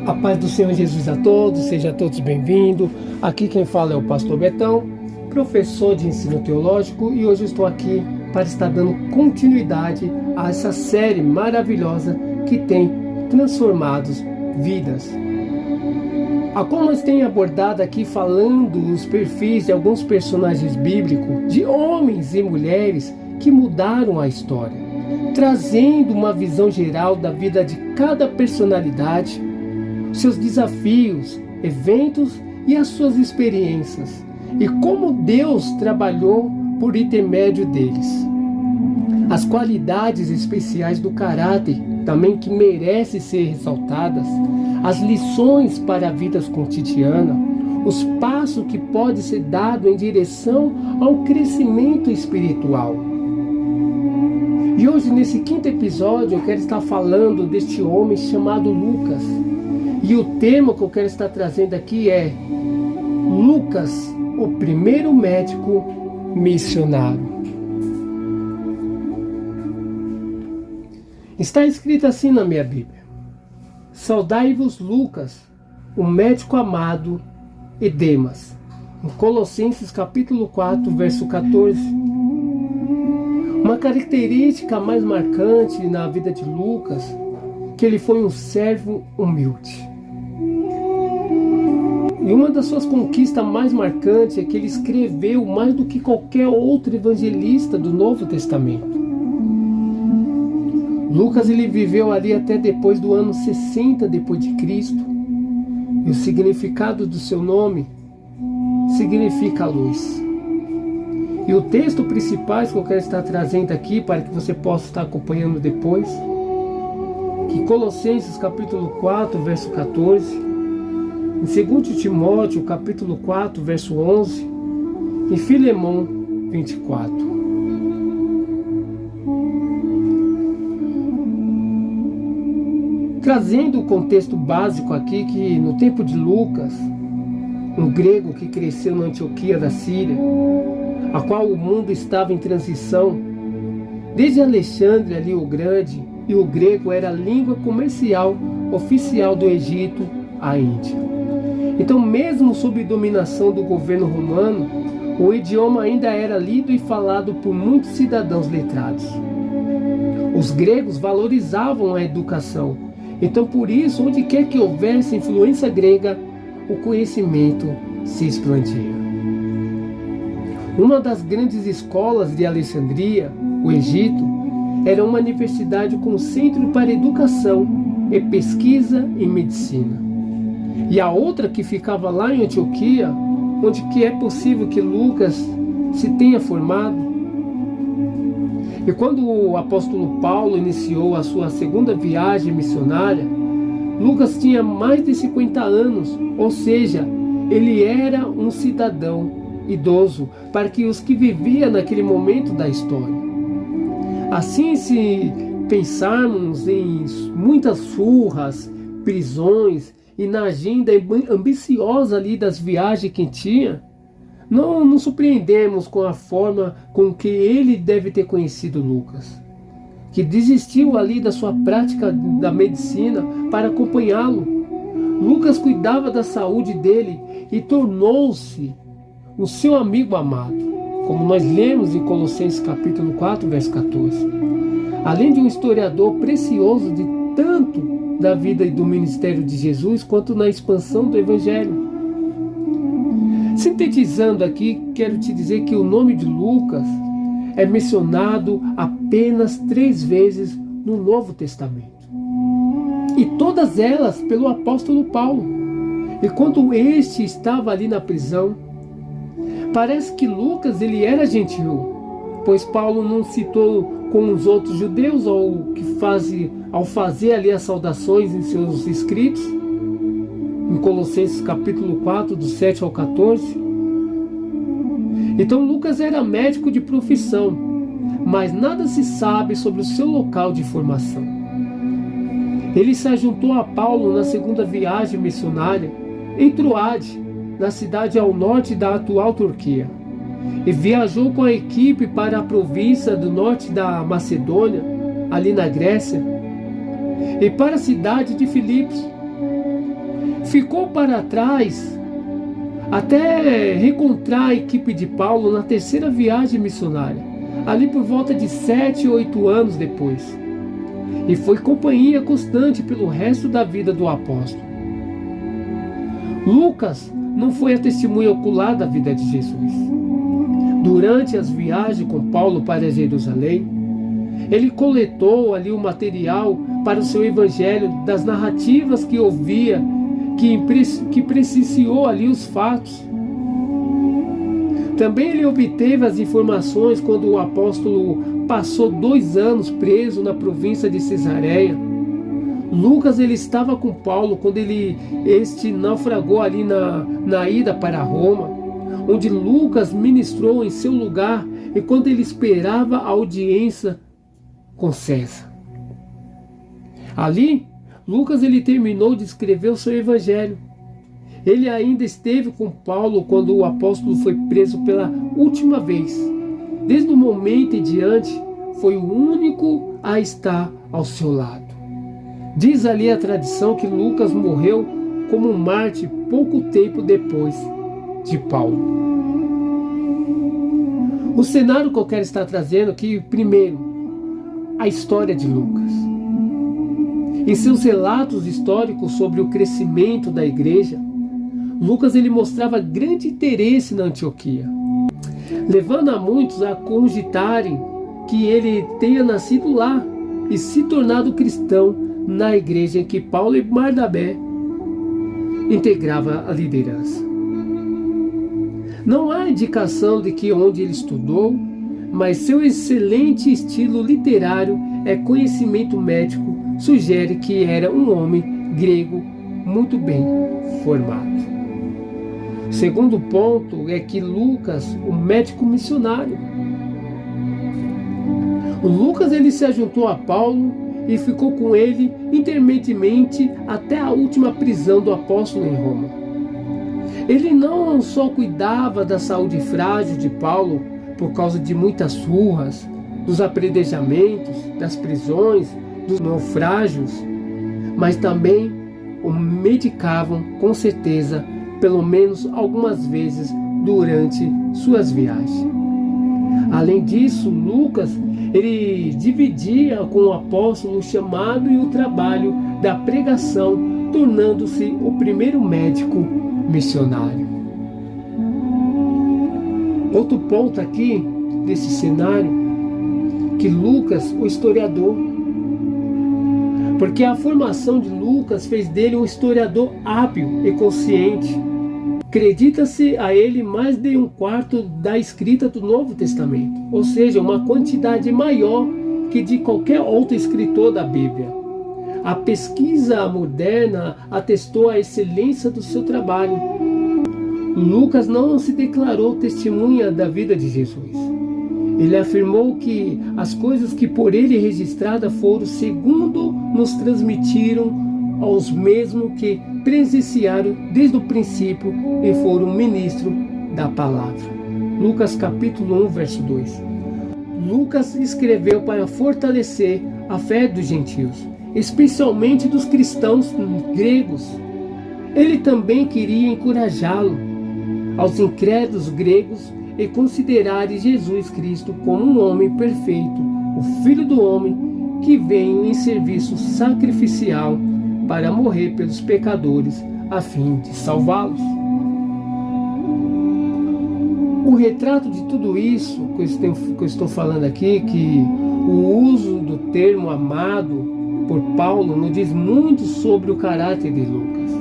A paz do Senhor Jesus a todos, sejam todos bem-vindos. Aqui quem fala é o pastor Betão, professor de ensino teológico, e hoje eu estou aqui para estar dando continuidade a essa série maravilhosa que tem transformado vidas. A qual nós temos abordado aqui falando os perfis de alguns personagens bíblicos, de homens e mulheres que mudaram a história, trazendo uma visão geral da vida de cada personalidade, seus desafios, eventos e as suas experiências, e como Deus trabalhou por intermédio deles. As qualidades especiais do caráter também que merecem ser ressaltadas, as lições para a vida cotidiana, os passos que podem ser dados em direção ao crescimento espiritual. E hoje, nesse quinto episódio, eu quero estar falando deste homem chamado Lucas. E o tema que eu quero estar trazendo aqui é Lucas, o primeiro médico missionário. Está escrito assim na minha Bíblia: Saudai-vos Lucas, o médico amado, e Demas. Em Colossenses capítulo 4, verso 14. Uma característica mais marcante na vida de Lucas, que ele foi um servo humilde. E uma das suas conquistas mais marcantes é que ele escreveu mais do que qualquer outro evangelista do Novo Testamento. Lucas ele viveu ali até depois do ano 60 depois de Cristo. E o significado do seu nome significa luz. E o texto principal que eu quero estar trazendo aqui para que você possa estar acompanhando depois, que Colossenses capítulo 4, verso 14, em 2 Timóteo capítulo 4, verso 11, e Filemão 24. Trazendo o contexto básico aqui, que no tempo de Lucas, um grego que cresceu na Antioquia da Síria, a qual o mundo estava em transição, desde Alexandre ali o Grande, e o grego era a língua comercial oficial do Egito à Índia. Então, mesmo sob dominação do governo romano, o idioma ainda era lido e falado por muitos cidadãos letrados. Os gregos valorizavam a educação, então por isso, onde quer que houvesse influência grega, o conhecimento se expandia. Uma das grandes escolas de Alexandria, o Egito, era uma universidade com centro para educação e pesquisa em medicina. E a outra que ficava lá em Antioquia, onde que é possível que Lucas se tenha formado. E quando o apóstolo Paulo iniciou a sua segunda viagem missionária, Lucas tinha mais de 50 anos, ou seja, ele era um cidadão idoso para que os que viviam naquele momento da história. Assim, se pensarmos em muitas surras, prisões e na agenda ambiciosa ali das viagens que tinha, não nos surpreendemos com a forma com que ele deve ter conhecido Lucas, que desistiu ali da sua prática da medicina para acompanhá-lo. Lucas cuidava da saúde dele e tornou-se o seu amigo amado, como nós lemos em Colossenses capítulo 4, verso 14. Além de um historiador precioso de tanto da vida e do ministério de Jesus, quanto na expansão do Evangelho. Sintetizando aqui, quero te dizer que o nome de Lucas é mencionado apenas 3 vezes no Novo Testamento. E todas elas pelo apóstolo Paulo. E quando este estava ali na prisão, parece que Lucas ele era gentil, pois Paulo não citou com os outros judeus ao fazer ali as saudações em seus escritos, em Colossenses capítulo 4, do 7 ao 14. Então Lucas era médico de profissão, mas nada se sabe sobre o seu local de formação. Ele se juntou a Paulo na segunda viagem missionária em Troade, na cidade ao norte da atual Turquia, e viajou com a equipe para a província do norte da Macedônia, ali na Grécia. e para a cidade de Filipos. Ficou para trás até reencontrar a equipe de Paulo na terceira viagem missionária, ali por volta de 7 ou 8 anos depois. E foi companhia constante pelo resto da vida do apóstolo. Lucas não foi a testemunha ocular da vida de Jesus. Durante as viagens com Paulo para Jerusalém, ele coletou ali o material para o seu evangelho, das narrativas que ouvia, que presenciou ali os fatos. Também ele obteve as informações quando o apóstolo passou 2 anos preso na província de Cesareia. Lucas ele estava com Paulo quando este naufragou ali na ida para Roma, onde Lucas ministrou em seu lugar enquanto ele esperava a audiência com César. Ali, Lucas ele terminou de escrever o seu evangelho. Ele ainda esteve com Paulo quando o apóstolo foi preso pela última vez. Desde o momento em diante, foi o único a estar ao seu lado. Diz ali a tradição que Lucas morreu como um mártir pouco tempo depois de Paulo. O cenário que eu quero estar trazendo aqui, primeiro, a história de Lucas. Em seus relatos históricos sobre o crescimento da igreja, Lucas ele mostrava grande interesse na Antioquia, levando a muitos a cogitarem que ele tenha nascido lá e se tornado cristão na igreja em que Paulo e Barnabé integrava a liderança. Não há indicação de que onde ele estudou, mas seu excelente estilo literário e conhecimento médico sugere que era um homem grego muito bem formado. Segundo ponto é que Lucas, o médico missionário. O Lucas ele se ajuntou a Paulo e ficou com ele intermediamente até a última prisão do apóstolo em Roma. Ele não só cuidava da saúde frágil de Paulo por causa de muitas surras, dos apredejamentos, das prisões, dos naufrágios, mas também o medicavam com certeza pelo menos algumas vezes durante suas viagens. Além disso, Lucas ele dividia com o apóstolo o chamado e o trabalho da pregação, tornando-se o primeiro médico missionário. Outro ponto aqui desse cenário, que Lucas, o historiador, porque a formação de Lucas fez dele um historiador hábil e consciente. Acredita-se a ele mais de 1/4 da escrita do Novo Testamento, ou seja, uma quantidade maior que de qualquer outro escritor da Bíblia. A pesquisa moderna atestou a excelência do seu trabalho. Lucas não se declarou testemunha da vida de Jesus. Ele afirmou que as coisas que por ele registradas foram segundo nos transmitiram aos mesmos que presenciaram desde o princípio e foram ministros da palavra. Lucas capítulo 1, verso 2. Lucas escreveu para fortalecer a fé dos gentios, especialmente dos cristãos gregos. Ele também queria encorajá-lo aos incrédulos gregos e considerarem Jesus Cristo como um homem perfeito, o Filho do Homem que veio em serviço sacrificial para morrer pelos pecadores a fim de salvá-los. O retrato de tudo isso que eu estou falando aqui, que o uso do termo amado por Paulo nos diz muito sobre o caráter de Lucas.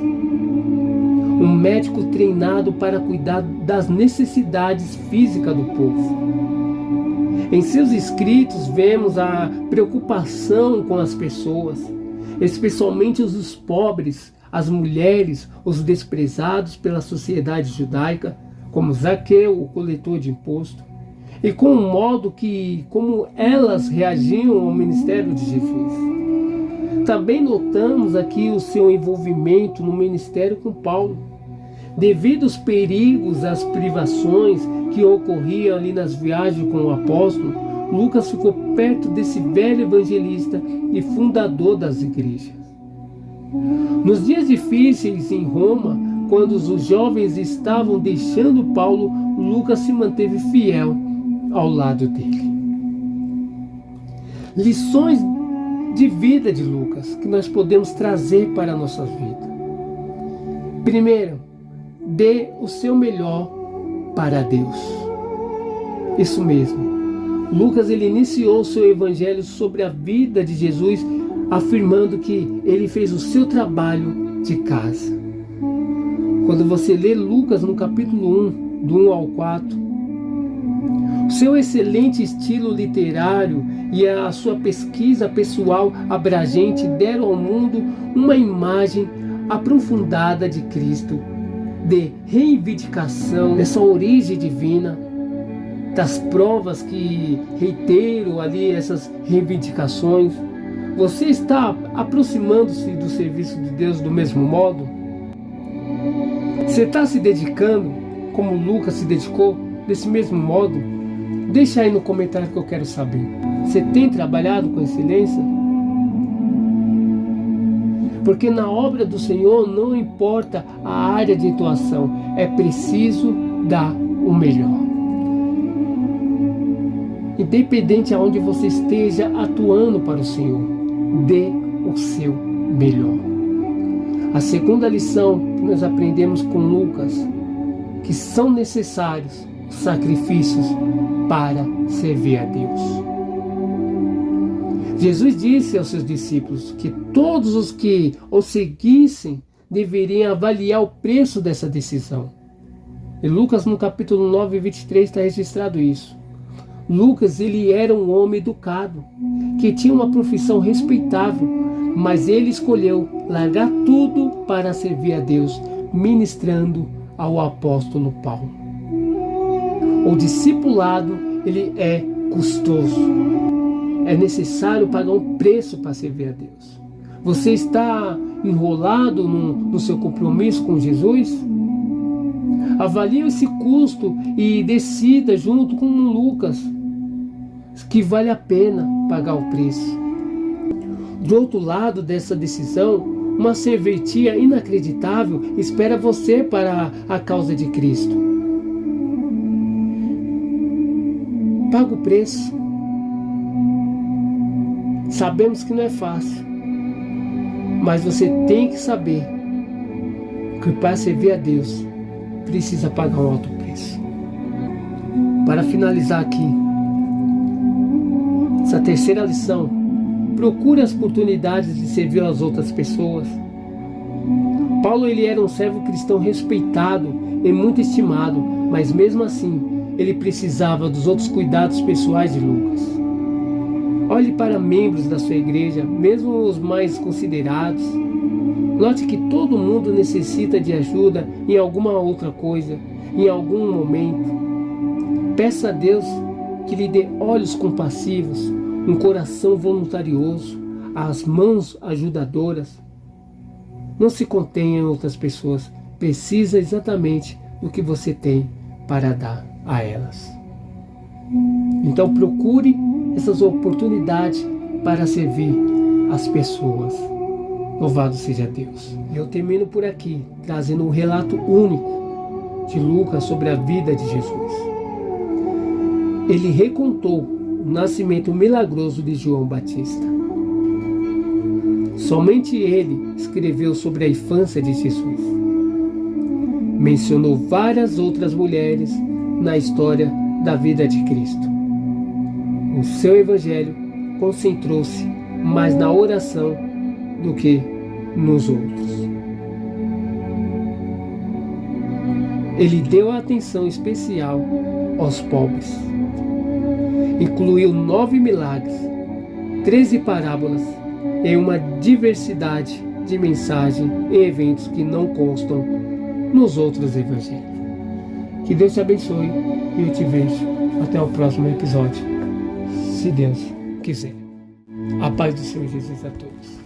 Um médico treinado para cuidar das necessidades físicas do povo. Em seus escritos vemos a preocupação com as pessoas, especialmente os pobres, as mulheres, os desprezados pela sociedade judaica, como Zaqueu, o coletor de imposto, e com o modo como elas reagiam ao ministério de Jesus. Também notamos aqui o seu envolvimento no ministério com Paulo. Devido aos perigos, às privações que ocorriam ali nas viagens com o apóstolo, Lucas ficou perto desse velho evangelista e fundador das igrejas. Nos dias difíceis em Roma, quando os jovens estavam deixando Paulo, Lucas se manteve fiel ao lado dele. Lições de vida de Lucas que nós podemos trazer para a nossa vida. Primeiro, dê o seu melhor para Deus. Isso mesmo. Lucas ele iniciou o seu evangelho sobre a vida de Jesus, afirmando que ele fez o seu trabalho de casa. Quando você lê Lucas no capítulo 1, do 1 ao 4, o seu excelente estilo literário e a sua pesquisa pessoal abrangente deram ao mundo uma imagem aprofundada de Cristo, de reivindicação dessa origem divina, das provas que reiteram ali essas reivindicações. Você está aproximando-se do serviço de Deus do mesmo modo? Você está se dedicando como Lucas se dedicou, desse mesmo modo? Deixa aí no comentário que eu quero saber. Você tem trabalhado com excelência? Porque na obra do Senhor não importa a área de atuação, é preciso dar o melhor. Independente aonde você esteja atuando para o Senhor, dê o seu melhor. A segunda lição que nós aprendemos com Lucas, que são necessários sacrifícios para servir a Deus. Jesus disse aos seus discípulos que todos os que o seguissem deveriam avaliar o preço dessa decisão. Em Lucas no capítulo 9, 23 está registrado isso. Lucas ele era um homem educado, que tinha uma profissão respeitável, mas ele escolheu largar tudo para servir a Deus, ministrando ao apóstolo Paulo. O discipulado ele é custoso. É necessário pagar um preço para servir a Deus. Você está enrolado no seu compromisso com Jesus? Avalie esse custo e decida junto com Lucas que vale a pena pagar o preço. Do outro lado dessa decisão, uma serventia inacreditável espera você para a causa de Cristo. Paga o preço. Sabemos que não é fácil, mas você tem que saber que para servir a Deus precisa pagar um alto preço. Para finalizar aqui, essa terceira lição, procure as oportunidades de servir às outras pessoas. Paulo ele era um servo cristão respeitado e muito estimado, mas mesmo assim ele precisava dos outros cuidados pessoais de Lucas. Olhe para membros da sua igreja, mesmo os mais considerados. Note que todo mundo necessita de ajuda em alguma outra coisa, em algum momento. Peça a Deus que lhe dê olhos compassivos, um coração voluntarioso, as mãos ajudadoras. Não se contenha em outras pessoas, precisa exatamente do que você tem para dar a elas. Então procure essas oportunidades para servir as pessoas. Louvado seja Deus. Eu termino por aqui, trazendo um relato único de Lucas sobre a vida de Jesus. Ele recontou o nascimento milagroso de João Batista. Somente ele escreveu sobre a infância de Jesus. Mencionou várias outras mulheres na história da vida de Cristo. O seu evangelho concentrou-se mais na oração do que nos outros. Ele deu atenção especial aos pobres. Incluiu 9 milagres, 13 parábolas e uma diversidade de mensagens e eventos que não constam nos outros evangelhos. Que Deus te abençoe e eu te vejo até o próximo episódio, se Deus quiser. A paz do Senhor Jesus a todos.